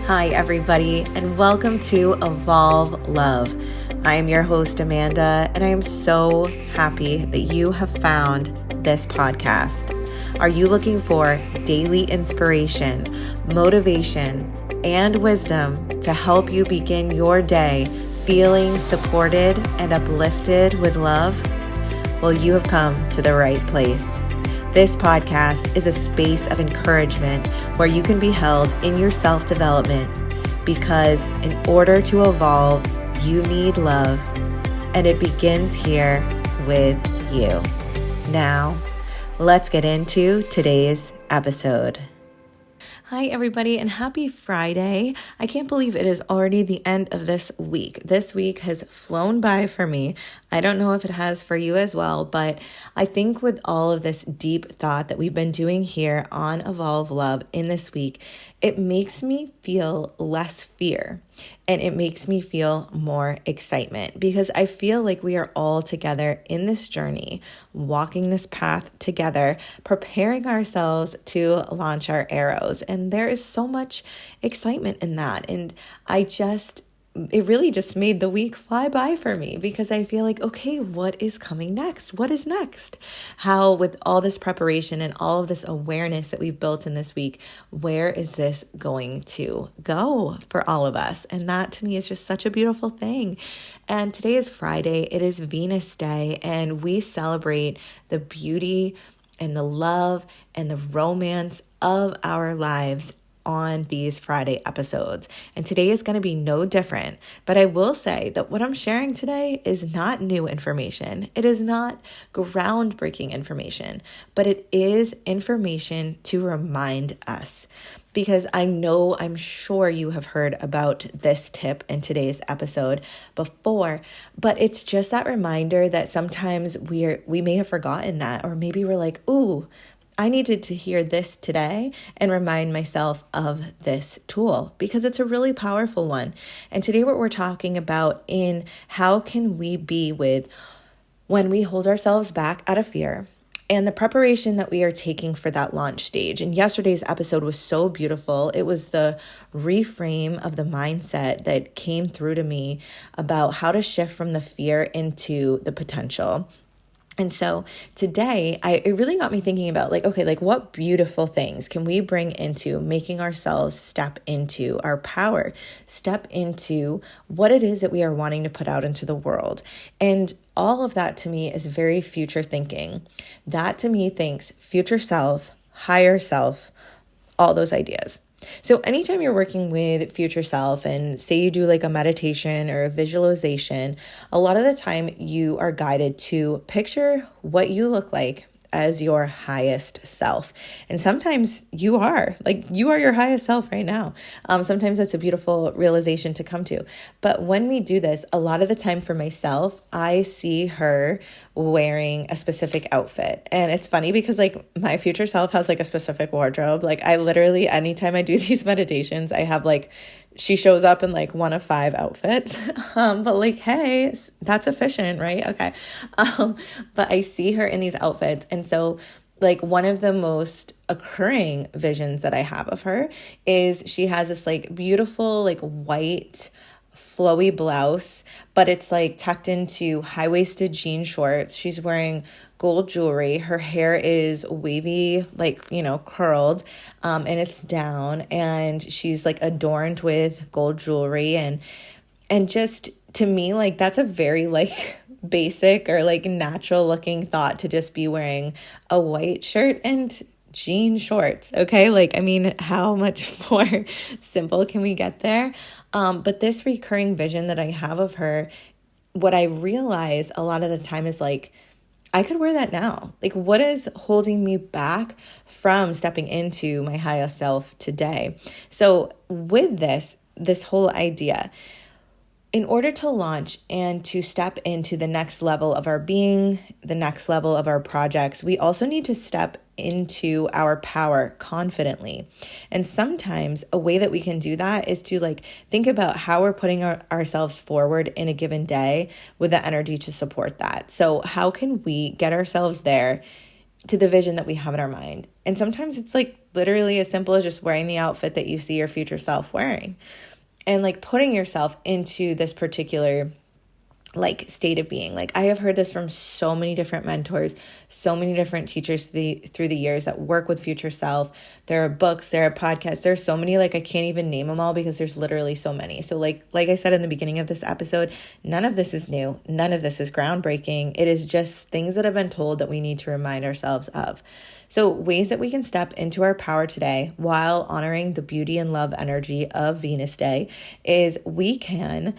Hi, everybody, and welcome to Evolve Love. I am your host, Amanda, and I am so happy that you have found this podcast. Are you looking for daily inspiration, motivation, and wisdom to help you begin your day feeling supported and uplifted with love? Well, you have come to the right place. This podcast is a space of encouragement where you can be held in your self-development because in order to evolve, you need love, and it begins here with you. Now, let's get into today's episode. Hi, everybody, and happy Friday. I can't believe it is already the end of this week. This week has flown by for me. I don't know if it has for you as well, but I think with all of this deep thought that we've been doing here on Evolve Love in this week, it makes me feel less fear and it makes me feel more excitement because I feel like we are all together in this journey, walking this path together, preparing ourselves to launch our arrows. And there is so much excitement in that. And it really just made the week fly by for me because I feel like, okay, what is coming next? What is next? How with all this preparation and all of this awareness that we've built in this week, where is this going to go for all of us? And that to me is just such a beautiful thing. And today is Friday. It is Venus Day, and we celebrate the beauty and the love and the romance of our lives on these Friday episodes. And today is going to be no different. But I will say that what I'm sharing today is not new information. It is not groundbreaking information, but it is information to remind us. Because I'm sure you have heard about this tip in today's episode before, but it's just that reminder that sometimes we may have forgotten that, or maybe we're like, ooh, I needed to hear this today and remind myself of this tool because it's a really powerful one. And today what we're talking about in how can we be with when we hold ourselves back out of fear and the preparation that we are taking for that launch stage. And yesterday's episode was so beautiful. It was the reframe of the mindset that came through to me about how to shift from the fear into the potential. And so today, it really got me thinking about what beautiful things can we bring into making ourselves step into our power, step into what it is that we are wanting to put out into the world. And all of that to me is very future thinking. That to me thinks future self, higher self, all those ideas. So anytime you're working with future self and say you do like a meditation or a visualization, a lot of the time you are guided to picture what you look like as your highest self. And sometimes you are your highest self right now. Sometimes that's a beautiful realization to come to. But when we do this, a lot of the time for myself, I see her wearing a specific outfit. And it's funny because my future self has a specific wardrobe. I literally, anytime I do these meditations, I have she shows up in one of 5 outfits. But hey, that's efficient, right? Okay. But I see her in these outfits. And so one of the most occurring visions that I have of her is she has this beautiful white flowy blouse, but it's tucked into high-waisted jean shorts. She's wearing gold jewelry. Her hair is wavy, curled, and it's down, and she's adorned with gold jewelry. And just to me, that's a very basic or natural looking thought to just be wearing a white shirt and jean shorts. Okay. How much more simple can we get there? But this recurring vision that I have of her, what I realize a lot of the time is I could wear that now. What is holding me back from stepping into my highest self today? So with this whole idea, in order to launch and to step into the next level of our being, the next level of our projects, we also need to step into our power confidently. And sometimes a way that we can do that is to think about how we're putting ourselves forward in a given day with the energy to support that. So how can we get ourselves there to the vision that we have in our mind? And sometimes it's literally as simple as just wearing the outfit that you see your future self wearing, and like putting yourself into this particular like state of being. Like, I have heard this from so many different mentors, so many different teachers through the years that work with future self. There are books, there are podcasts, there's so many, like I can't even name them all because there's literally so many. So like I said in the beginning of this episode, none of this is new. None of this is groundbreaking. It is just things that have been told that we need to remind ourselves of. So ways that we can step into our power today while honoring the beauty and love energy of Venus Day is we can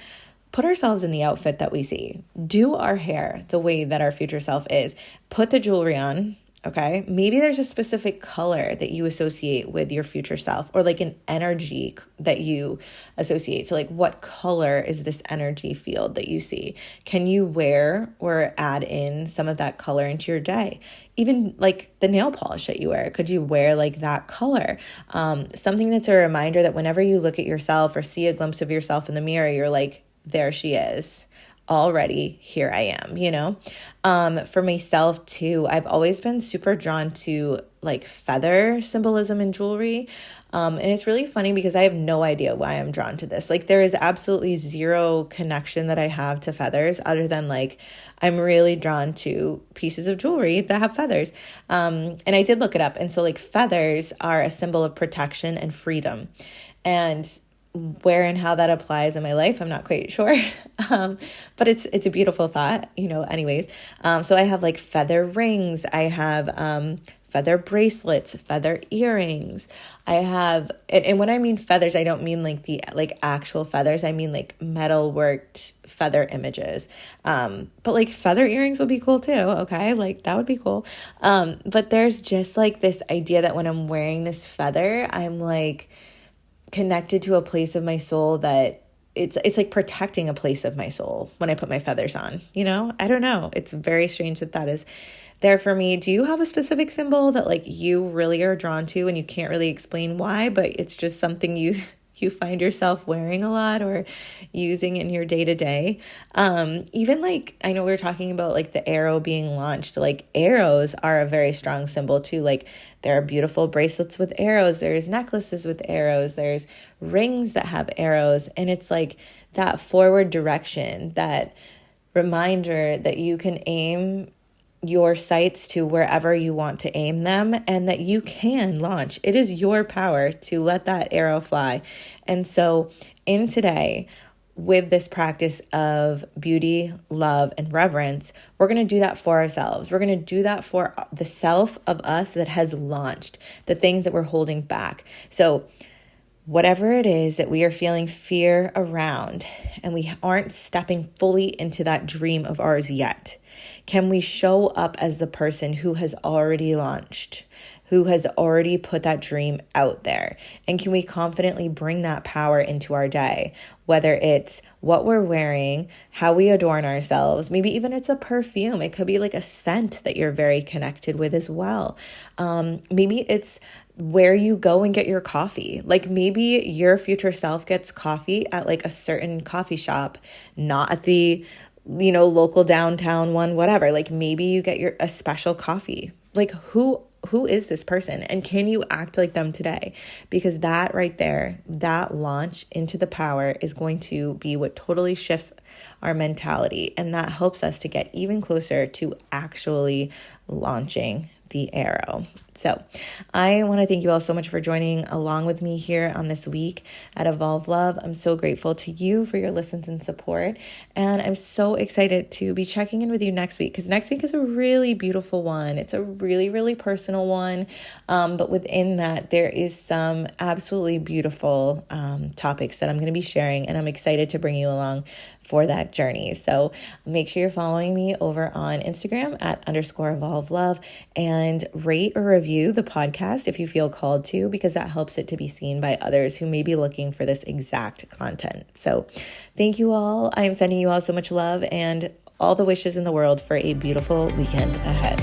put ourselves in the outfit that we see. Do our hair the way that our future self is. Put the jewelry on, okay? Maybe there's a specific color that you associate with your future self, or like an energy that you associate. So like, what color is this energy field that you see? Can you wear or add in some of that color into your day? Even like the nail polish that you wear, could you wear like that color? Something that's a reminder that whenever you look at yourself or see a glimpse of yourself in the mirror, you're like, there she is already, here I am, you know? For myself too, I've always been super drawn to like feather symbolism in jewelry. And it's really funny because I have no idea why I'm drawn to this. Like, there is absolutely zero connection that I have to feathers other than like, I'm really drawn to pieces of jewelry that have feathers. And I did look it up. And so like, feathers are a symbol of protection and freedom. And where and how that applies in my life, I'm not quite sure. But it's a beautiful thought, you know, anyways. So I have like feather rings. I have feather bracelets, feather earrings. I have, and when I mean feathers, I don't mean like the like actual feathers. I mean like metal worked feather images. But like feather earrings would be cool too. Okay. Like that would be cool. But there's just like this idea that when I'm wearing this feather, I'm like connected to a place of my soul that it's like protecting a place of my soul when I put my feathers on, you know? I don't know. It's very strange that is there for me. Do you have a specific symbol that like you really are drawn to and you can't really explain why, but it's just something you find yourself wearing a lot or using in your day-to-day? Even like, I know we were talking about like the arrow being launched, like arrows are a very strong symbol too. Like, there are beautiful bracelets with arrows, there's necklaces with arrows, there's rings that have arrows. And it's like that forward direction, that reminder that you can aim your sights to wherever you want to aim them, and that you can launch. It is your power to let that arrow fly. And so in today, with this practice of beauty, love, and reverence, we're going to do that for ourselves. We're going to do that for the self of us that has launched, the things that we're holding back. So whatever it is that we are feeling fear around and we aren't stepping fully into that dream of ours yet, can we show up as the person who has already launched, who has already put that dream out there? And can we confidently bring that power into our day? Whether it's what we're wearing, how we adorn ourselves, maybe even it's a perfume. It could be like a scent that you're very connected with as well. Maybe it's where you go and get your coffee. Like maybe your future self gets coffee at like a certain coffee shop, not at the, you know, local downtown one, whatever. Like maybe you get a special coffee. Like who is this person, and can you act like them today? Because that right there, that launch into the power is going to be what totally shifts our mentality, and that helps us to get even closer to actually launching the arrow. So I want to thank you all so much for joining along with me here on this week at Evolve Love. I'm so grateful to you for your listens and support. And I'm so excited to be checking in with you next week, because next week is a really beautiful one. It's a really, really personal one. But within that, there is some absolutely beautiful topics that I'm going to be sharing, and I'm excited to bring you along for that journey. So make sure you're following me over on Instagram at _Evolve Love, and rate or review the podcast if you feel called to, because that helps it to be seen by others who may be looking for this exact content. So thank you all. I am sending you all so much love and all the wishes in the world for a beautiful weekend ahead.